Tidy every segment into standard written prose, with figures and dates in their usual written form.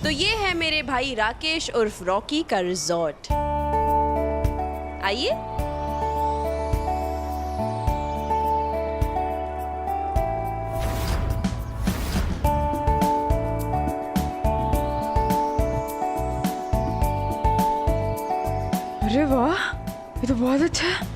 तो ये है मेरे भाई राकेश उर्फ रॉकी का रिजॉर्ट। आइए। अरे वाह, ये तो बहुत अच्छा है।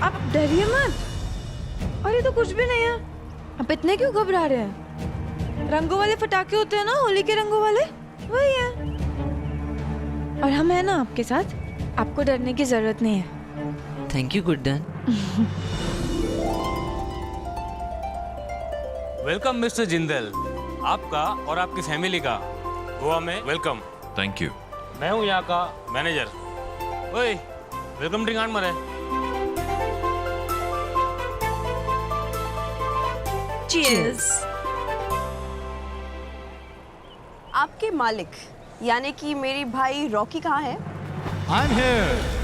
आप डरिए मत। और ये तो कुछ भी नहीं है। आप इतने क्यों घबरा रहे हैं? रंगों वाले पटाखे होते हैं ना, होली के रंगों वाले, वही है। और हम हैं ना आपके साथ, आपको डरने की जरूरत नहीं है। Thank you Guddan. Welcome mister Jindal, आपका और आपकी फैमिली का गोवा में वेलकम। Thank you. मैं हूँ यहाँ का मैनेजर। ओए, वेलकम ड्रिंक आन मरे। चीयर्स। आपके मालिक यानी कि मेरी भाई रॉकी कहाँ है? I'm here.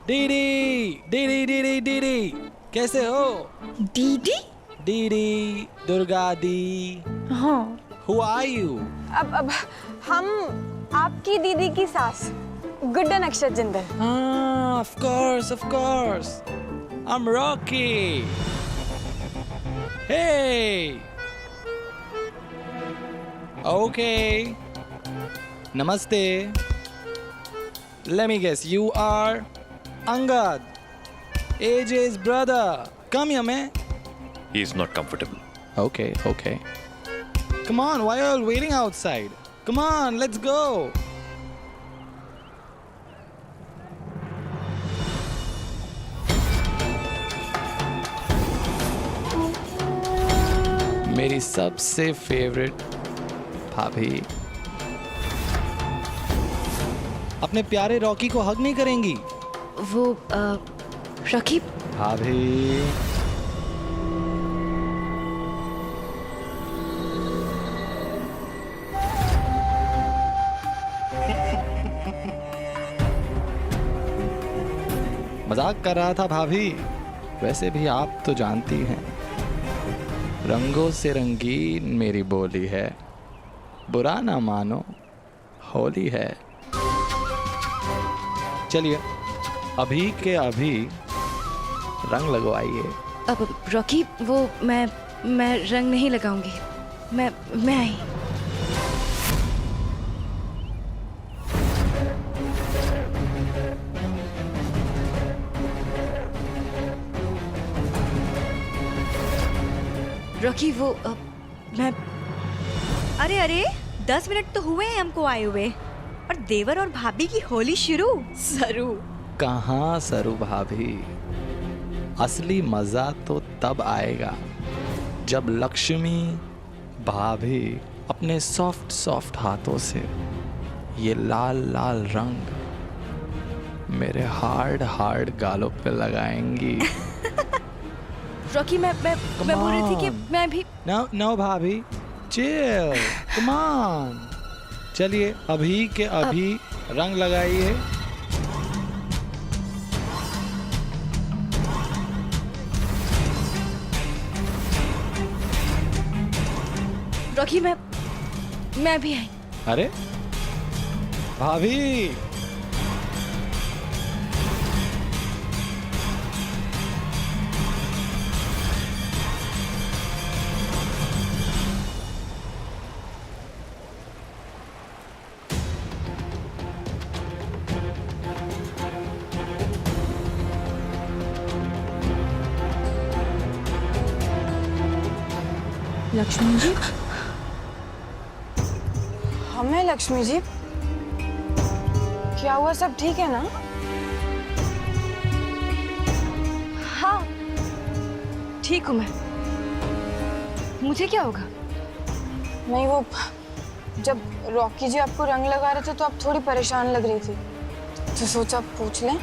दीदी दीदी दीदी दीदी, कैसे हो? दीदी? दीदी दुर्गा दी। हाँ। Who are you? अब हम आपकी दीदी की सास गुड्डन अक्षत Jindal. Ah, of course. I'm Rocky. Hey. Okay. Namaste. Let me guess, you are Angad, AJ's brother. Come here, man. He is not comfortable. Okay. Come on, why are you all waiting outside? Come on, let's go. मेरी सबसे favourite भाभी। अपने प्यारे Rocky को हग नहीं करेंगी? वो Rocky. भाभी। मजाक कर रहा था भाभी। वैसे भी आप तो जानती हैं, रंगों से रंगीन मेरी बोली है। बुरा ना मानो, होली है। चलिए अभी के अभी रंग लगवाइए। अब रॉकी, वो मैं रंग नहीं लगाऊंगी। मैं आई। रॉकी, वो मैं। अरे 10 मिनट तो हुए हैं हमको आए हुए, और देवर और भाभी की होली शुरू। सरू। कहाँ सरू भाभी, असली मजा तो तब आएगा जब लक्ष्मी भाभी अपने सॉफ्ट हाथों से ये लाल लाल रंग मेरे हार्ड गालों पे लगाएंगी। रॉकी, मैं बोल रही थी कि मैं भी। नो भाभी, चिल, कम ऑन। चलिए अभी के अभी रंग लगाइए। रॉकी, मैं भी आई। अरे भाभी, लक्ष्मी जी, हमें लक्ष्मी जी, क्या हुआ? सब ठीक है ना? हाँ ठीक हूँ मैं। मुझे क्या होगा? नहीं, वो जब रॉकी जी आपको रंग लगा रहे थे तो आप थोड़ी परेशान लग रही थी, तो सोचा पूछ लें।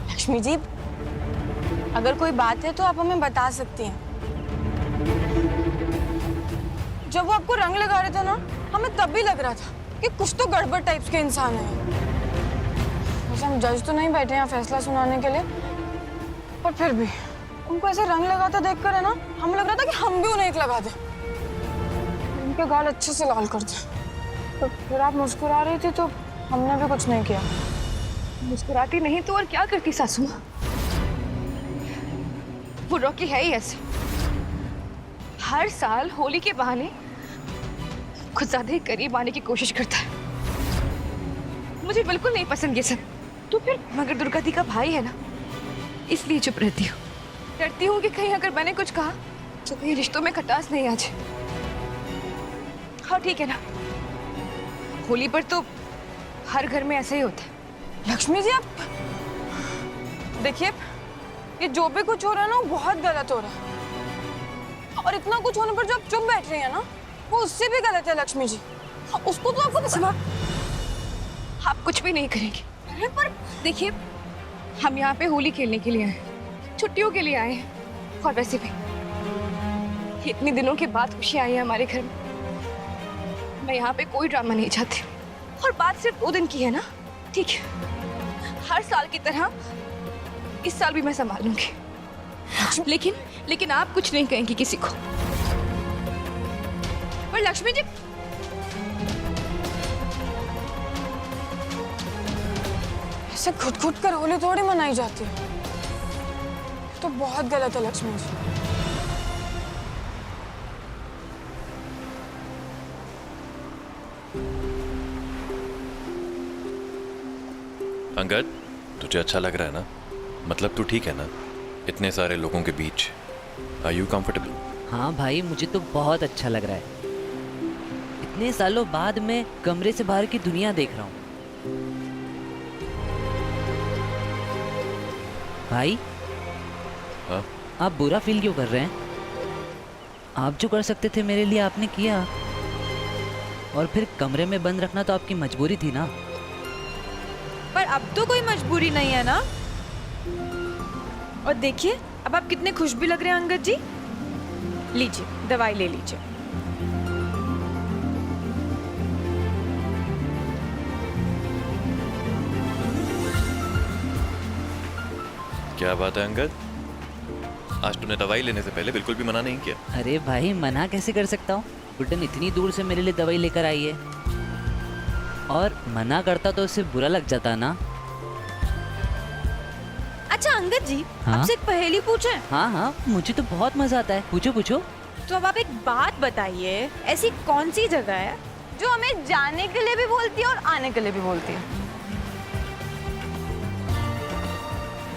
लक्ष्मी जी, अगर कोई बात है तो आप हमें बता सकती हैं। जब वो आपको रंग लगा रहे थे ना, हमें तब भी लग रहा था कि कुछ तो गड़बड़ टाइप्स के इंसान है। वैसे हम जज तो नहीं बैठे हैं फैसला सुनाने के लिए, पर फिर भी उनको ऐसे रंग लगाता देखकर है ना, हमें लग रहा था कि हम भी उन्हें एक लगा दें, उनके गाल अच्छे से लाल कर दें। तो फिर आप मुस्कुरा रही थी तो हमने भी कुछ नहीं किया। मुस्कुराती नहीं तो और क्या करती सासू माँ? वो रॉकी है ही ऐसे, हर साल होली के बहाने खुद ज्यादा ही करीब आने की कोशिश करता है। मुझे बिल्कुल नहीं पसंद ये सब। तो फिर मगर दुर्गा दी का भाई है ना, इसलिए चुप रहती हूँ। डरती हूँ कि कहीं अगर मैंने कुछ कहा तो कहीं रिश्तों में खटास नहीं आ जाए। हाँ ठीक है ना, होली पर तो हर घर में ऐसा ही होता है। लक्ष्मी जी, आप देखिए, ये जो भी कुछ हो रहा है ना, वो बहुत गलत हो रहा है। और इतना कुछ होने पर जो आप चुप बैठ रही हैं ना, वो उससे भी गलत है लक्ष्मी जी। उसको तो आपको सुना, आप कुछ भी नहीं करेंगे। अरे पर देखिए, हम यहाँ पे होली खेलने के लिए आए हैं, छुट्टियों के लिए आए हैं। और वैसे भी इतने दिनों के बाद खुशी आई है हमारे घर में। मैं यहाँ पे कोई ड्रामा नहीं चाहती। और बात सिर्फ 2 दिन की है ना, ठीक है, हर साल की तरह इस साल भी मैं संभाल लूंगी। लेकिन आप कुछ नहीं कहेंगी किसी को। पर लक्ष्मी जी, ऐसे घुट-घुट कर होली थोड़ी मनाई जाती है, तो बहुत गलत है लक्ष्मी जी। अंगद, तुझे अच्छा लग रहा है ना? मतलब तू ठीक है ना इतने सारे लोगों के बीच? Are you comfortable? हाँ भाई, मुझे तो बहुत अच्छा लग रहा है। इतने सालों बाद मैं कमरे से बाहर की दुनिया देख रहा हूँ। भाई, हाँ? आप बुरा फील क्यों कर रहे हैं? आप जो कर सकते थे मेरे लिए आपने किया, और फिर कमरे में बंद रखना तो आपकी मजबूरी थी ना। पर अब तो कोई मजबूरी नहीं है ना। और देखिए, अब आप कितने खुश भी लग रहे हैं अंगद जी। लीजिए, दवाई ले लीजिए। क्या बात है अंगद, आज तूने दवाई लेने से पहले बिल्कुल भी मना नहीं किया। अरे भाई, मना कैसे कर सकता हूँ? गुड्डन इतनी दूर से मेरे लिए दवाई लेकर आई है, और मना करता तो उससे बुरा लग जाता ना। अच्छा अंगद जी, हाँ? आपसे एक पहेली पूछे? हाँ हाँ, मुझे तो बहुत मजा आता है। पूछो पूछो। तो अब आप एक बात बताइए, ऐसी कौन सी जगह है जो हमें जाने के लिए भी बोलती है और आने के लिए भी बोलती है?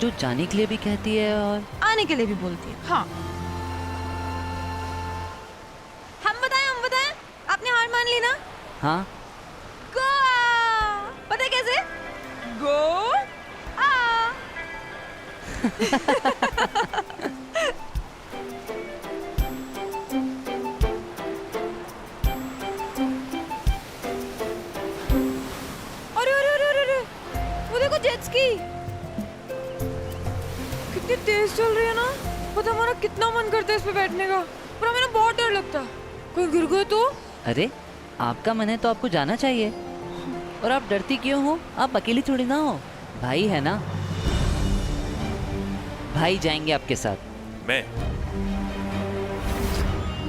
जो जाने के लिए भी कहती है और आने के लिए भी बोलती है। हाँ, हम बताएं, आपने हार मान ली ना? हाँ। गोवा। पता है कैसे? गो आ। अरे, वो देखो जेट स्की कितनी तेज चल रही है ना। पता हमारा कितना मन करता है इस पे बैठने का, पर हमें ना बहुत डर लगता है कोई गिर गया तो। अरे आपका मन है तो आपको जाना चाहिए। और आप डरती क्यों हो? आप अकेली थोड़ी ना हो, भाई है ना, भाई जाएंगे आपके साथ। मैं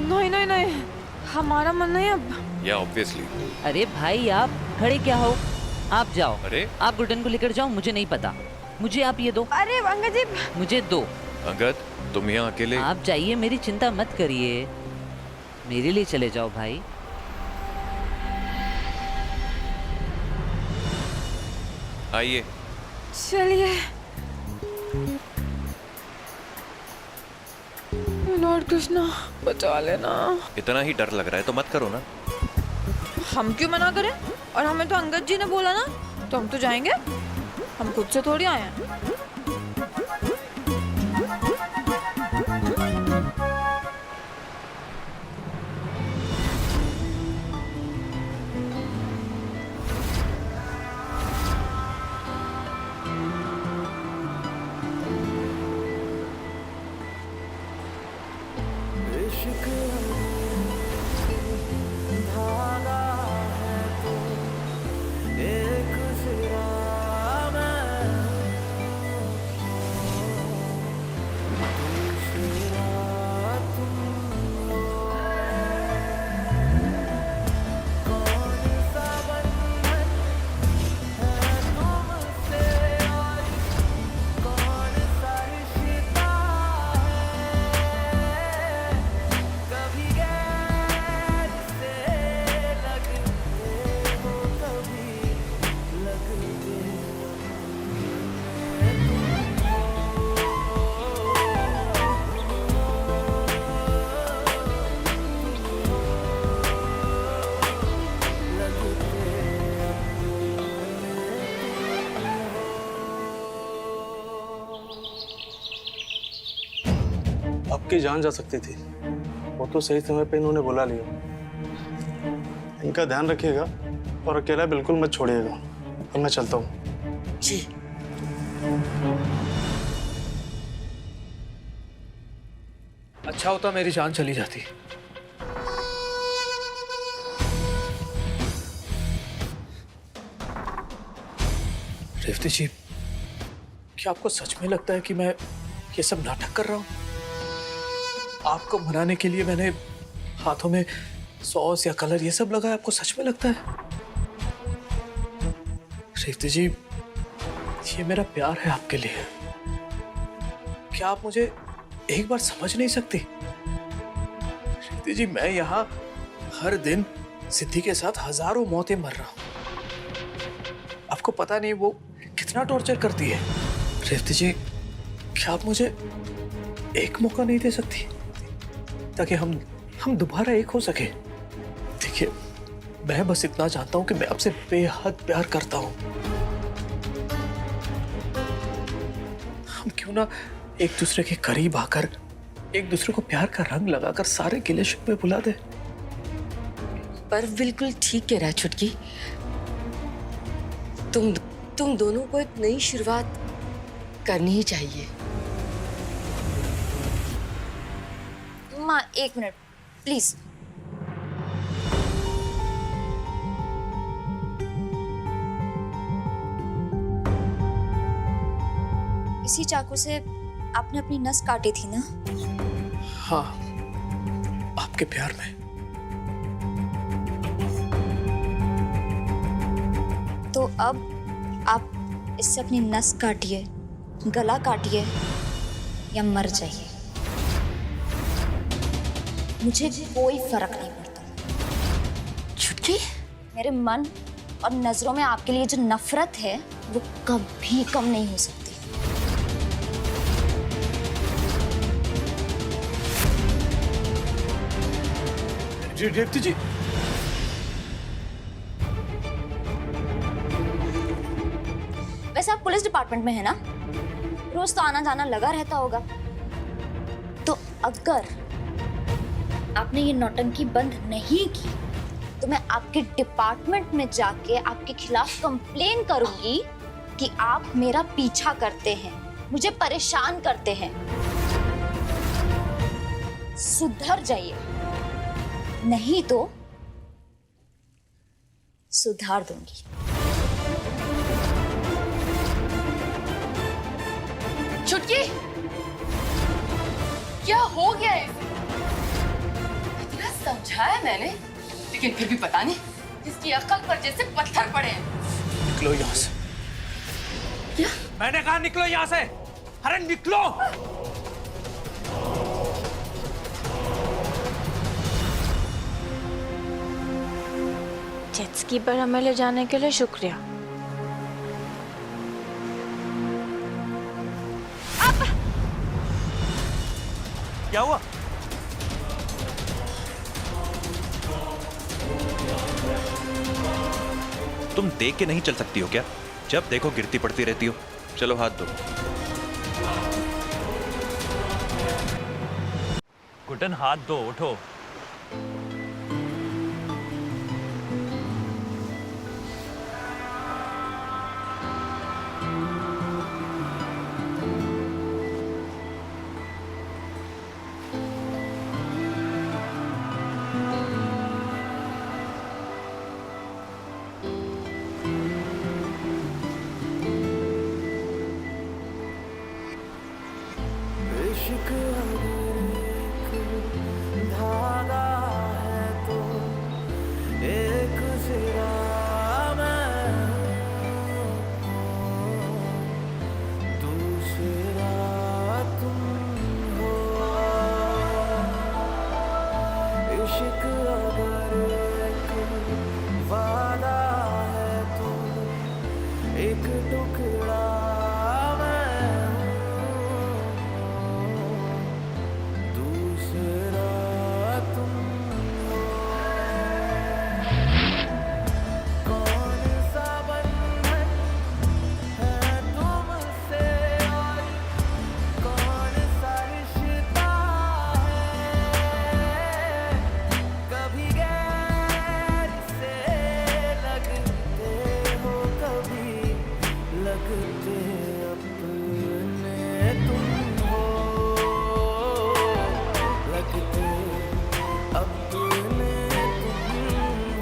नहीं नहीं नहीं, हमारा मन नहीं अब। या ऑब्वियसली। अरे भाई आप खड़े क्या हो, आप जाओ। अरे आप गुड्डन को लेकर जाओ, मुझे नहीं पता, मुझे आप ये दो। अरे अंगद जी, मुझे दो। अंगद तुम यहाँ अकेले? आप जाइए, मेरी चिंता मत करिए, मेरे लिए चले जाओ भाई। आइए। चलिए। लॉर्ड कृष्णा बचा लेना। इतना ही डर लग रहा है तो मत करो ना। हम क्यों मना करें? और हमें तो अंगद जी ने बोला ना, तो हम तो जाएंगे, हम खुद से थोड़ी आए हैं। आपकी जान जा सकती थी, वो तो सही समय पे इन्होंने बुला लिया। इनका ध्यान रखिएगा और अकेला बिल्कुल मत छोड़िएगा। अब मैं चलता हूँ। जी। अच्छा होता मेरी जान चली जाती। रेवती जी, क्या आपको सच में लगता है कि मैं ये सब नाटक कर रहा हूँ? आपको मनाने के लिए मैंने हाथों में सॉस या कलर ये सब लगाया, आपको सच में लगता है? रेवती जी, ये मेरा प्यार है आपके लिए। क्या आप मुझे एक बार समझ नहीं सकती? रेवती जी, मैं यहाँ हर दिन सिद्धि के साथ हजारों मौतें मर रहा हूँ। आपको पता नहीं वो कितना टॉर्चर करती है। रेवती जी, क्या आप मुझे एक मौका नहीं दे सकती ताकि हम दोबारा एक हो सके? देखिए, मैं बस इतना जानता हूं कि मैं आपसे बेहद प्यार करता हूं। हम क्यों ना एक दूसरे के करीब आकर एक दूसरे को प्यार का रंग लगाकर सारे गिले शिकवे भुला दे। पर बिल्कुल ठीक कह रहा है छुटकी। तुम दोनों को एक नई शुरुआत करनी ही चाहिए। माँ, एक मिनट प्लीज। इसी चाकू से आपने अपनी नस काटी थी ना? हाँ, आपके प्यार में। तो अब आप इससे अपनी नस काटिए, गला काटिए या मर जाइए, मुझे कोई फर्क नहीं पड़ता। छुटकी, मेरे मन और नजरों में आपके लिए जो नफरत है वो कभी कम नहीं हो सकती। रेवती जी, वैसे आप पुलिस डिपार्टमेंट में है ना, रोज तो आना जाना लगा रहता होगा। तो अगर आपने ये नौटंकी बंद नहीं की तो मैं आपके डिपार्टमेंट में जाके आपके खिलाफ कंप्लेन करूंगी कि आप मेरा पीछा करते हैं, मुझे परेशान करते हैं। सुधर जाइए, नहीं तो सुधार दूंगी। छुटकी, क्या हो गया है? इतना समझाया मैंने, लेकिन फिर भी पता नहीं किसकी अक्ल पर जैसे पत्थर पड़े हैं। निकलो यहाँ से। क्या? मैंने कहा निकलो यहाँ से। अरे निकलो। जेट स्की पर हमें ले जाने के लिए शुक्रिया। क्या हुआ? तुम देख के नहीं चल सकती हो क्या? जब देखो गिरती पड़ती रहती हो। चलो हाथ दो। गुटन हाथ दो, उठो।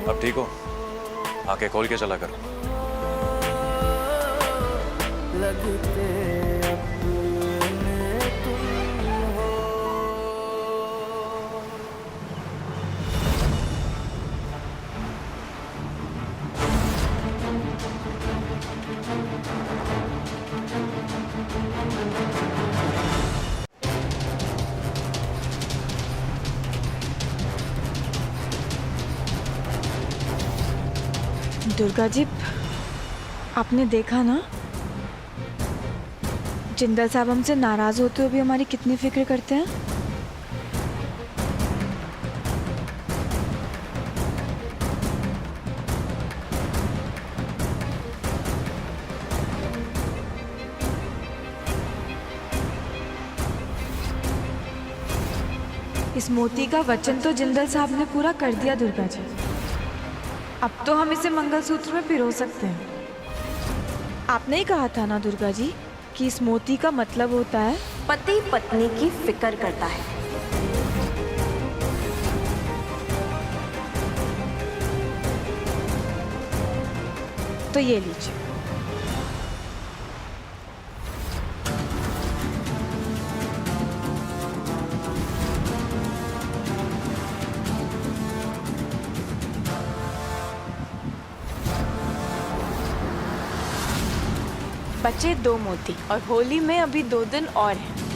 अब ठीक हो? आंखें खोल के चला करो। दुर्गा जी, आपने देखा ना, जिंदल साहब हमसे नाराज होते हुए भी हमारी कितनी फिक्र करते हैं। इस मोती का वचन तो जिंदल साहब ने पूरा कर दिया दुर्गा जी। अब तो हम इसे मंगलसूत्र में पिरो सकते हैं। आपने ही कहा था ना दुर्गा जी कि इस मोती का मतलब होता है पति पत्नी की फिक्र करता है। तो ये लीजिए। बचे 2 मोती और होली में अभी 2 दिन और हैं।